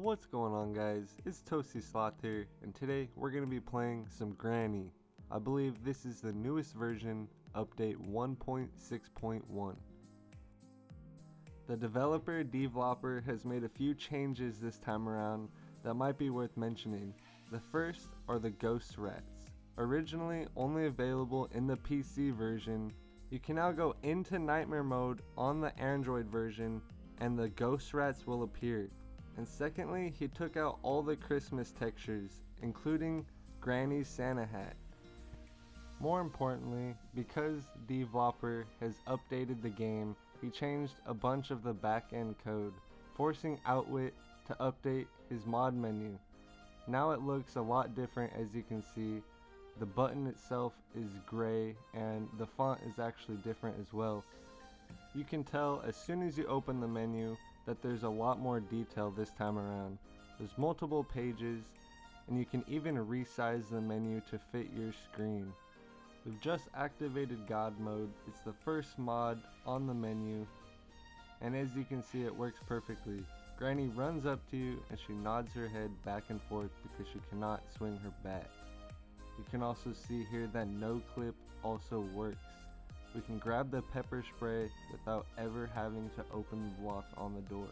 What's going on, guys? It's Toasty Sloth here, and today we're going to be playing some Granny. I believe this is the newest version, update 1.6.1. The developer Developer has made a few changes this time around that might be worth mentioning. The first are the ghost rats. Originally only available in the PC version, you can now go into nightmare mode on the Android version and the ghost rats will appear. And secondly, he took out all the Christmas textures, including Granny's Santa hat. More importantly, because Developer has updated the game, he changed a bunch of the back-end code, forcing Outwitt to update his mod menu. Now it looks a lot different, as you can see. The button itself is gray and the font is actually different as well. You can tell as soon as you open the menu that there's a lot more detail this time around. There's multiple pages and you can even resize the menu to fit your screen. We've just activated God mode. It's the first mod on the menu, and as you can see, it works perfectly. Granny runs up to you and she nods her head back and forth because she cannot swing her bat. You can also see here that no clip also works. We can grab the pepper spray without ever having to open the lock on the door.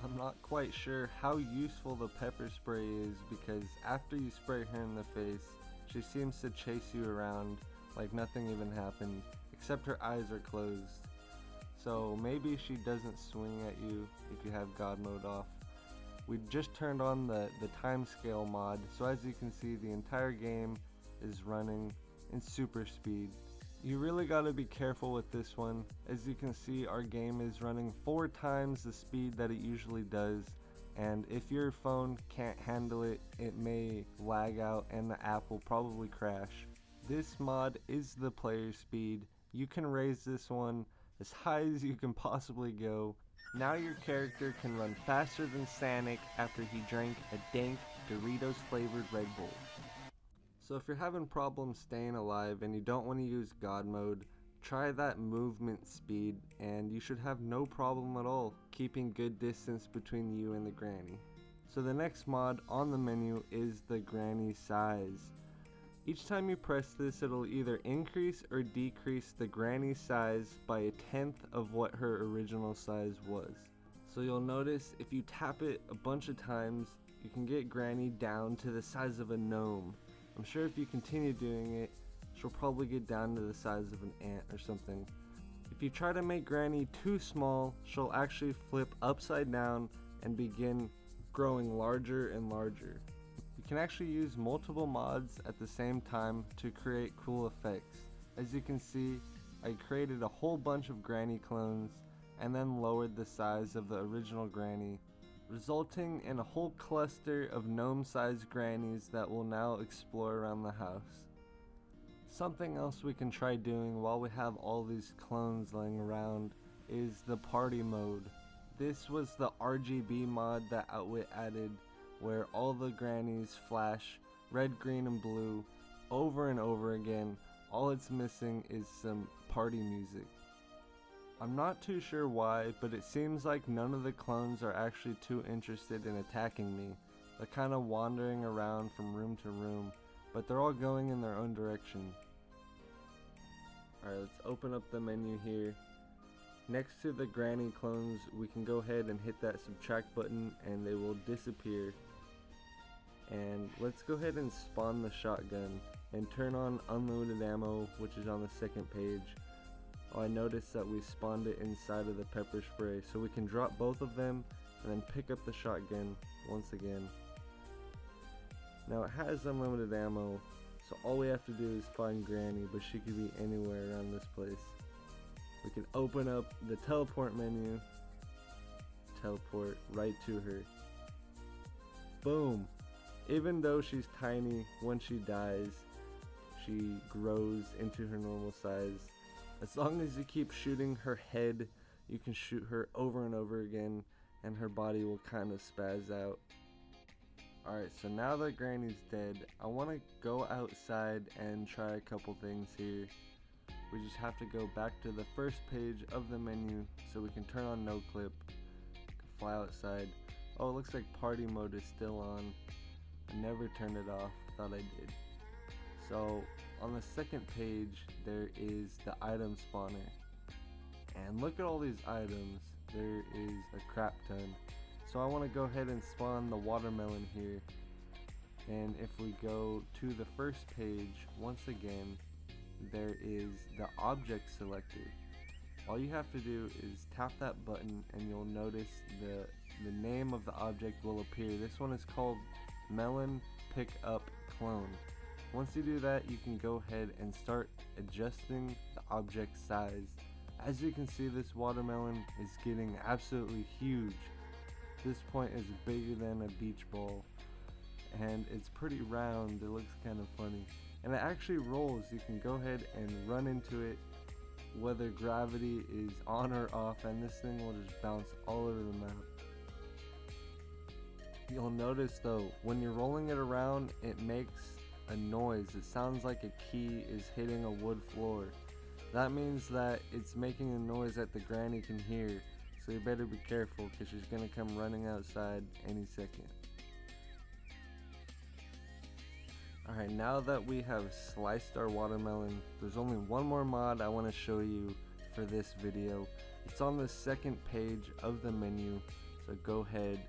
I'm not quite sure how useful the pepper spray is because after you spray her in the face, she seems to chase you around like nothing even happened, except her eyes are closed. So maybe she doesn't swing at you if you have God mode off. We just turned on the timescale mod, so as you can see, the entire game is running in super speed. You really gotta be careful with this one. As you can see, our game is running 4 times the speed that it usually does, and if your phone can't handle it, it may lag out and the app will probably crash. This mod is the player speed. You can raise this one as high as you can possibly go. Now your character can run faster than Sonic after he drank a dank Doritos flavored Red Bull. So if you're having problems staying alive and you don't want to use God mode, try that movement speed and you should have no problem at all keeping good distance between you and the Granny. So the next mod on the menu is the Granny size. Each time you press this, it'll either increase or decrease the Granny size by 1/10 of what her original size was. So you'll notice if you tap it a bunch of times, you can get Granny down to the size of a gnome. I'm sure if you continue doing it, she'll probably get down to the size of an ant or something. If you try to make Granny too small, she'll actually flip upside down and begin growing larger and larger. You can actually use multiple mods at the same time to create cool effects. As you can see, I created a whole bunch of Granny clones and then lowered the size of the original Granny, resulting in a whole cluster of gnome-sized Grannies that will now explore around the house. Something else we can try doing while we have all these clones laying around is the party mode. This was the RGB mod that Outwit added, where all the Grannies flash red, green, and blue over and over again. All it's missing is some party music. I'm not too sure why, but it seems like none of the clones are actually too interested in attacking me. They're kind of wandering around from room to room, but they're all going in their own direction. Alright, let's open up the menu here. Next to the Granny clones, we can go ahead and hit that subtract button and they will disappear. And let's go ahead and spawn the shotgun and turn on unlimited ammo, which is on the second page. Oh, I noticed that we spawned it inside of the pepper spray, so we can drop both of them and then pick up the shotgun once again. Now it has unlimited ammo, so all we have to do is find Granny, but she could be anywhere around this place. We can open up the teleport menu, teleport right to her. Boom! Even though she's tiny, when she dies, she grows into her normal size. As long as you keep shooting her head, you can shoot her over and over again and her body will kind of spaz out. Alright, so now that Granny's dead, I want to go outside and try a couple things here. We just have to go back to the first page of the menu so we can turn on no clip, fly outside. Oh, it looks like party mode is still on. I never turned it off, thought I did. So on the second page there is the item spawner. And look at all these items, there is a crap ton. So I want to go ahead and spawn the watermelon here. And if we go to the first page, once again, there is the object selector. All you have to do is tap that button and you'll notice the name of the object will appear. This one is called Melon Pick Up Clone. Once you do that, you can go ahead and start adjusting the object size. As you can see, this watermelon is getting absolutely huge. This point is bigger than a beach ball, and it's pretty round. It looks kind of funny, and it actually rolls. You can go ahead and run into it whether gravity is on or off, and this thing will just bounce all over the map. You'll notice though, when you're rolling it around, it makes a noise. It sounds like a key is hitting a wood floor. That means that it's making a noise that the granny can hear, so you better be careful because she's gonna come running outside any second. Alright, now that we have sliced our watermelon, there's only one more mod I want to show you for this video. It's on the second page of the menu, so go ahead,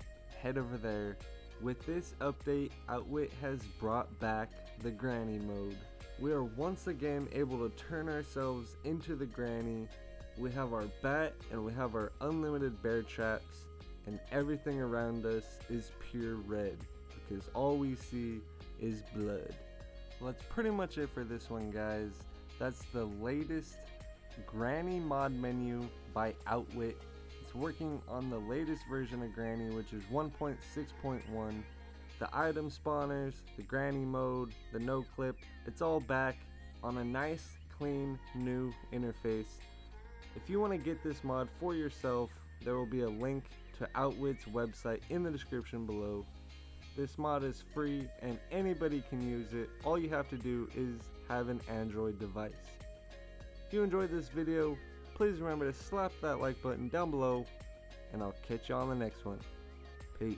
head over there. With this update, Outwitt has brought back the granny mode. We are once again able to turn ourselves into the granny. We have our bat and we have our unlimited bear traps, and everything around us is pure red because all we see is blood. Well, that's pretty much it for this one, guys. That's the latest granny mod menu by Outwitt. It's working on the latest version of granny, which is 1.6.1. The item spawners, the granny mode, the no clip, it's all back on a nice clean new interface. If you want to get this mod for yourself, there will be a link to Outwitt's website in the description below. This mod is free and anybody can use it. All you have to do is have an Android device. If you enjoyed this video, please remember to slap that like button down below, and I'll catch you on the next one. Peace.